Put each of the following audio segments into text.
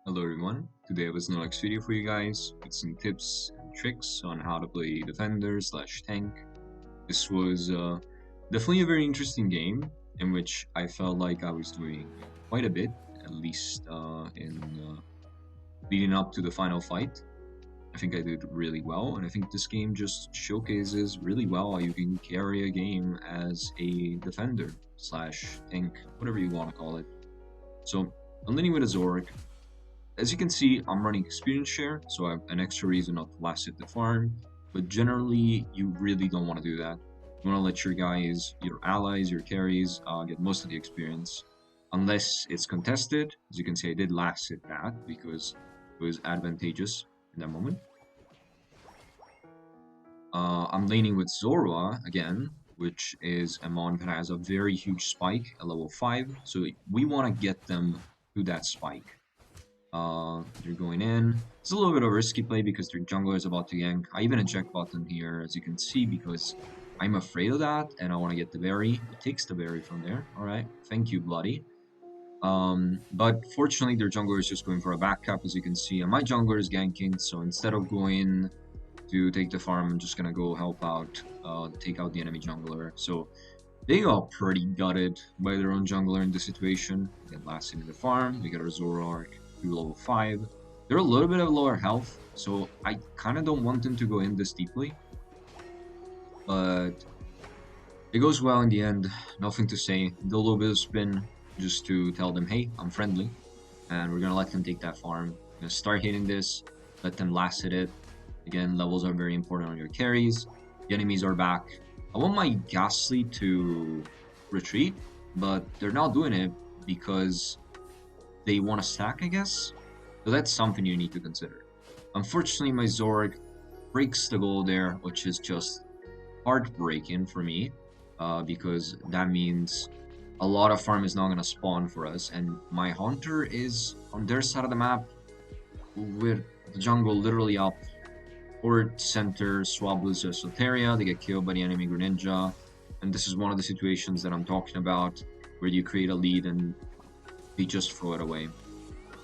Hello everyone, today I was an next video for you guys with some tips and tricks on how to play defender slash tank. This was definitely a very interesting game in which I felt like I was doing quite a bit, at least in leading up to the final fight. I think I did really well, and I think this game just showcases really well how you can carry a game as a defender slash tank, whatever you want to call it. So I'm leading with a Zorg. As you can see, I'm running experience share, so I have an extra reason not to last hit the farm, but generally, you really don't want to do that. You want to let your guys, your allies, your carries, get most of the experience, unless it's contested. As you can see, I did last hit that because it was advantageous in that moment. I'm laning with Zorua again, which is a mon that has a very huge spike at level 5, so we want to get them to that spike. They're going in. It's a little bit of a risky play because their jungler is about to gank. I even eject button here, as you can see, because I'm afraid of that, and I want to get the berry. It takes the berry from there. Alright, thank you, Bloody. But fortunately, their jungler is just going for a back cap, as you can see, and my jungler is ganking, so instead of going to take the farm, I'm just gonna go help out, take out the enemy jungler. So they got pretty gutted by their own jungler in this situation. Get last into the farm, we got our Zoroark through level 5. They're a little bit of lower health, so I kind of don't want them to go in this deeply. But it goes well in the end, nothing to say. Do a little bit of spin just to tell them, hey, I'm friendly. And we're gonna let them take that farm. We're gonna start hitting this, let them last hit it. Again, levels are very important on your carries. The enemies are back. I want my Ghastly to retreat, but they're not doing it because they want to stack, I guess. So that's something you need to consider. Unfortunately, my Zorg breaks the goal there, which is just heartbreaking for me, because that means a lot of farm is not going to spawn for us, and my Hunter is on their side of the map with the jungle literally up. Or center, Swablu's Soteria, they get killed by the enemy Greninja, and this is one of the situations that I'm talking about, where you create a lead and they just throw it away.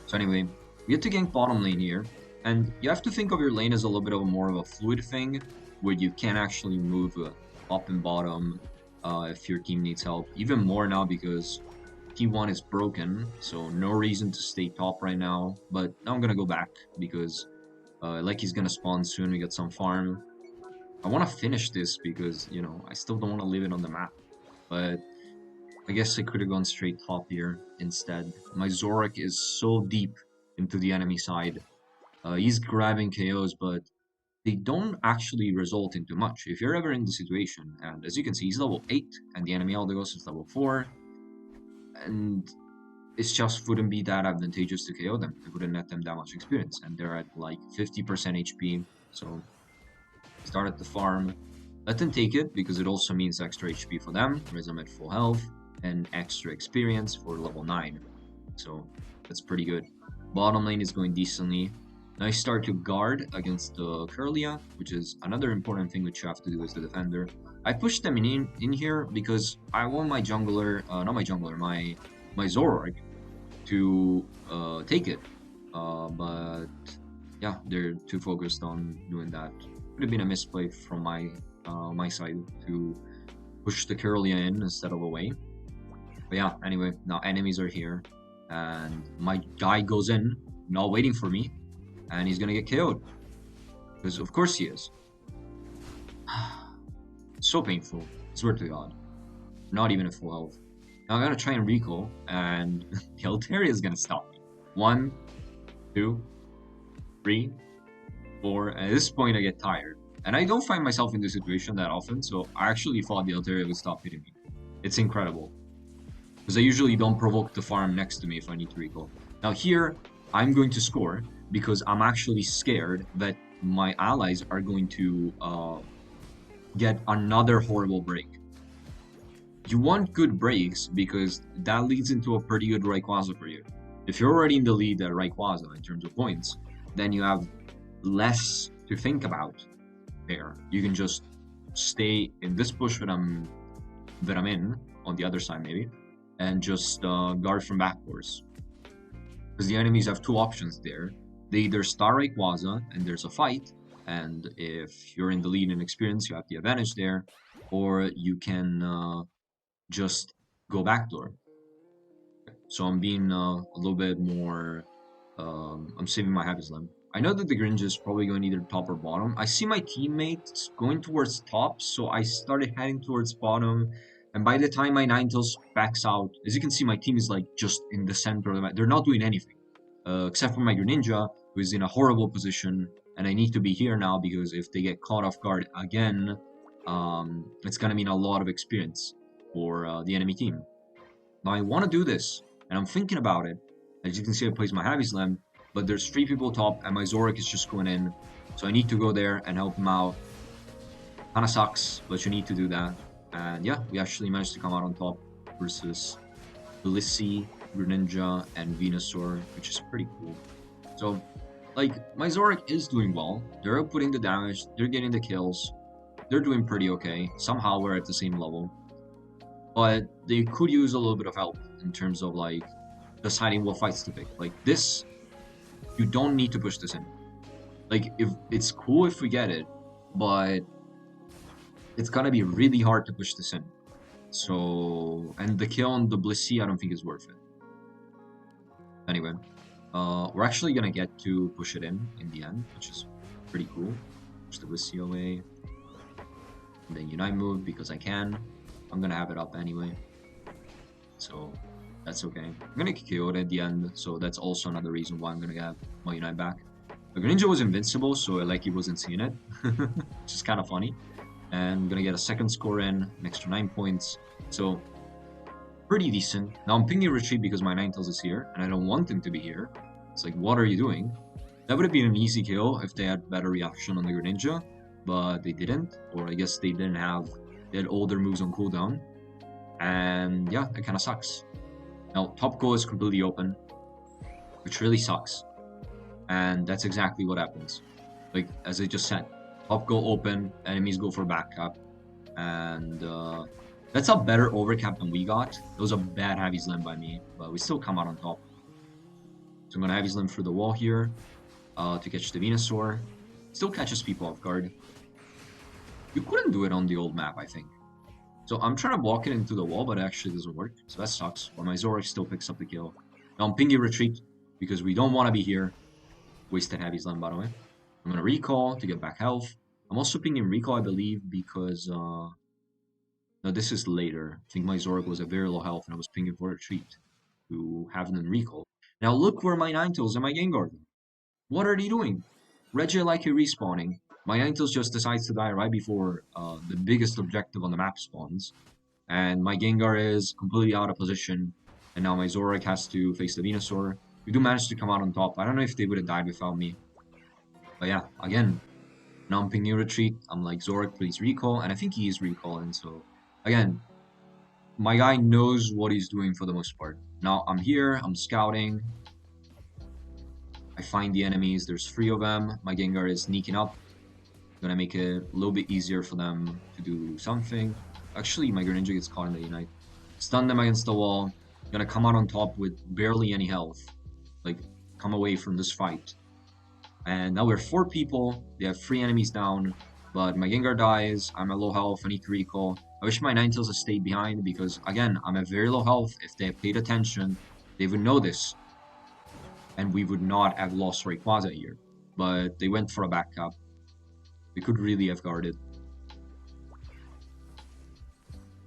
So anyway, we get to gank bottom lane here, and you have to think of your lane as a little bit of more of a fluid thing, where you can actually move up and bottom if your team needs help. Even more now because T1 is broken, so no reason to stay top right now, but now I'm gonna go back because like he's gonna spawn soon, we get some farm. I want to finish this because, you know, I still don't want to leave it on the map. But I guess I could have gone straight top here instead. My Zorak is so deep into the enemy side. He's grabbing KOs, but they don't actually result into much. If you're ever in the situation, and as you can see, he's level 8, and the enemy Aldegos is level 4, and it just wouldn't be that advantageous to KO them. It wouldn't net them that much experience, and they're at like 50% HP, so start at the farm. Let them take it, because it also means extra HP for them, raise them at full health, and extra experience for level 9. So that's pretty good. Bottom lane is going decently. Nice start to guard against the Curlia, which is another important thing which you have to do as the defender. I pushed them in here because I want my jungler, not my jungler, my Zoroark to take it. But yeah, they're too focused on doing that. Could have been a misplay from my side to push the Curlia in instead of away. But yeah, anyway, now enemies are here, and my guy goes in, not waiting for me, and he's gonna get KO'd. Because of course he is. So painful, swear to God. Not even at full health. Now I'm gonna try and recall, and the Altaria is gonna stop me. 1, 2, 3, 4, and at this point I get tired. And I don't find myself in this situation that often, so I actually thought the Altaria would stop hitting me. It's incredible. Because I usually don't provoke the farm next to me if I need to recall. Now here, I'm going to score, because I'm actually scared that my allies are going to get another horrible break. You want good breaks because that leads into a pretty good Rayquaza for you. If you're already in the lead at Rayquaza in terms of points, then you have less to think about there. You can just stay in this bush that I'm in, on the other side maybe, and just guard from backdoors. Because the enemies have two options there. They either Star Rayquaza and there's a fight, and if you're in the lead in experience, you have the advantage there, or you can just go backdoor. So I'm being a little bit more. I'm saving my Happy Slam. I know that the Greninja is probably going either top or bottom. I see my teammates going towards top, so I started heading towards bottom. And by the time my Ninetales backs out, as you can see, my team is like just in the center of the map. They're not doing anything, except for my Greninja, who is in a horrible position. And I need to be here now because if they get caught off guard again, it's gonna mean a lot of experience for the enemy team. Now I want to do this, and I'm thinking about it. As you can see, I place my Heavy Slam, but there's three people top, and my Zorik is just going in. So I need to go there and help him out. Kinda sucks, but you need to do that. And yeah, we actually managed to come out on top versus Blissey, Greninja, and Venusaur, which is pretty cool. So, like, my Zorik is doing well. They're outputting the damage, they're getting the kills, they're doing pretty okay. Somehow we're at the same level. But they could use a little bit of help in terms of like deciding what fights to pick. Like this, you don't need to push this in. Like if it's cool if we get it, but it's gonna be really hard to push this in. So and the kill on the Blissey I don't think is worth it. Anyway, we're actually gonna get to push it in the end, which is pretty cool. Push the Blissey away. And then Unite move because I can. I'm gonna have it up anyway, so that's okay. I'm gonna KO it at the end, so that's also another reason why I'm gonna get my Unite back. The Greninja was invincible, so like he wasn't seeing it, which is kind of funny. And I'm gonna get a second score in, an extra 9 points, so pretty decent. Now I'm pinging retreat because my Ninetales is here, and I don't want him to be here. It's like, what are you doing? That would have been an easy kill if they had better reaction on the Greninja, but they didn't, or I guess they didn't have. They had all their moves on cooldown. And yeah, it kind of sucks. Now, top goal is completely open, which really sucks. And that's exactly what happens. Like, as I just said, top goal open, enemies go for backup. And that's a better overcap than we got. It was a bad Heavy Slam by me, but we still come out on top. So I'm going to Heavy Slam through the wall here to catch the Venusaur. Still catches people off guard. You couldn't do it on the old map, I think. So I'm trying to block it into the wall, but it actually doesn't work. So that sucks. But my Zorik still picks up the kill. Now I'm pinging retreat because we don't want to be here. Wasted Heavy Slam, by the way. I'm going to recall to get back health. I'm also pinging recall, I believe, because... No, this is later. I think my Zorik was at very low health and I was pinging for retreat to have them recall. Now look where my Ninetales and my Gengar are. What are they doing? Regieleki respawning. My Ninetales just decides to die right before the biggest objective on the map spawns. And my Gengar is completely out of position. And now my Zorik has to face the Venusaur. We do manage to come out on top. I don't know if they would have died without me. But yeah, again, now I'm pinging retreat. I'm like, Zorik, please recall. And I think he is recalling. So again, my guy knows what he's doing for the most part. Now I'm here. I'm scouting. I find the enemies. There's 3 of them. My Gengar is sneaking up. Gonna make it a little bit easier for them to do something. Actually, my Greninja gets caught in the Unite. Stun them against the wall. Gonna come out on top with barely any health. Like, come away from this fight. And now we're 4 people. They have 3 enemies down. But my Gengar dies. I'm at low health. I need to recall. I wish my Ninetales had stayed behind because, again, I'm at very low health. If they had paid attention, they would know this. And we would not have lost Rayquaza here. But they went for a backup. We could really have guarded.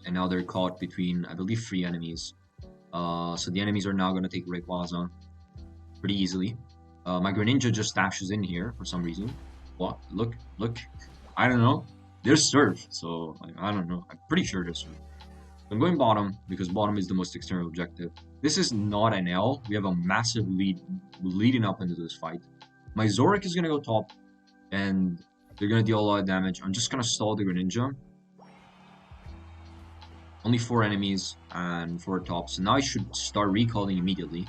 And now they're caught between, I believe, 3 enemies. So the enemies are now going to take Rayquaza pretty easily. My Greninja just dashes in here for some reason. What? Look. I don't know. There's Surf, so like, I don't know. I'm pretty sure there's Surf. I'm going bottom because bottom is the most external objective. This is not an L. We have a massive lead leading up into this fight. My Zorik is going to go top and they're going to deal a lot of damage. I'm just going to stall the Greninja. Only 4 enemies and 4 tops. So now I should start recalling immediately.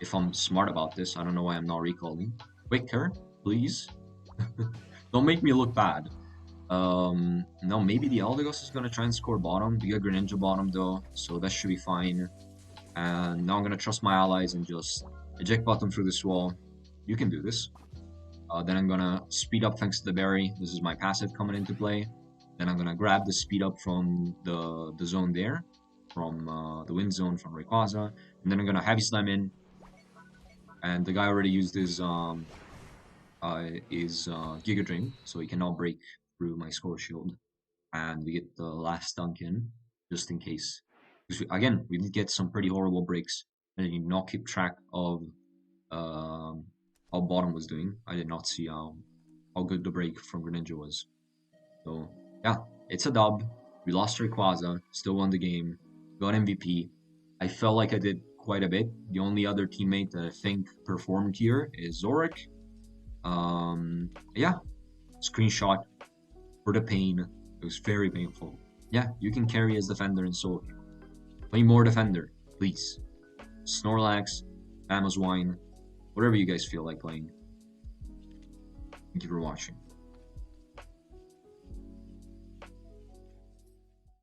If I'm smart about this. I don't know why I'm not recalling. Quicker, please. Don't make me look bad. No, maybe the Eldegoss is going to try and score bottom. We got Greninja bottom though. So that should be fine. And now I'm going to trust my allies and just eject bottom through this wall. You can do this. Then I'm gonna speed up thanks to the berry. This is my passive coming into play. Then I'm gonna grab the speed up from the zone there, from the wind zone from Rayquaza, and then I'm gonna heavy slam in. And the guy already used his Giga Drain, so he cannot break through my score shield. And we get the last dunk in, just in case. Because again, we did get some pretty horrible breaks, and I did not keep track of um, how bottom was doing. I did not see how good the break from Greninja was. So yeah, it's a dub. We lost Rayquaza, still won the game, got MVP. I felt like I did quite a bit. The only other teammate that I think performed here is Zorik. Yeah, screenshot for the pain. It was very painful. Yeah, you can carry as defender in solo. Play more defender, please. Snorlax, Amazwine, whatever you guys feel like playing. Thank you for watching.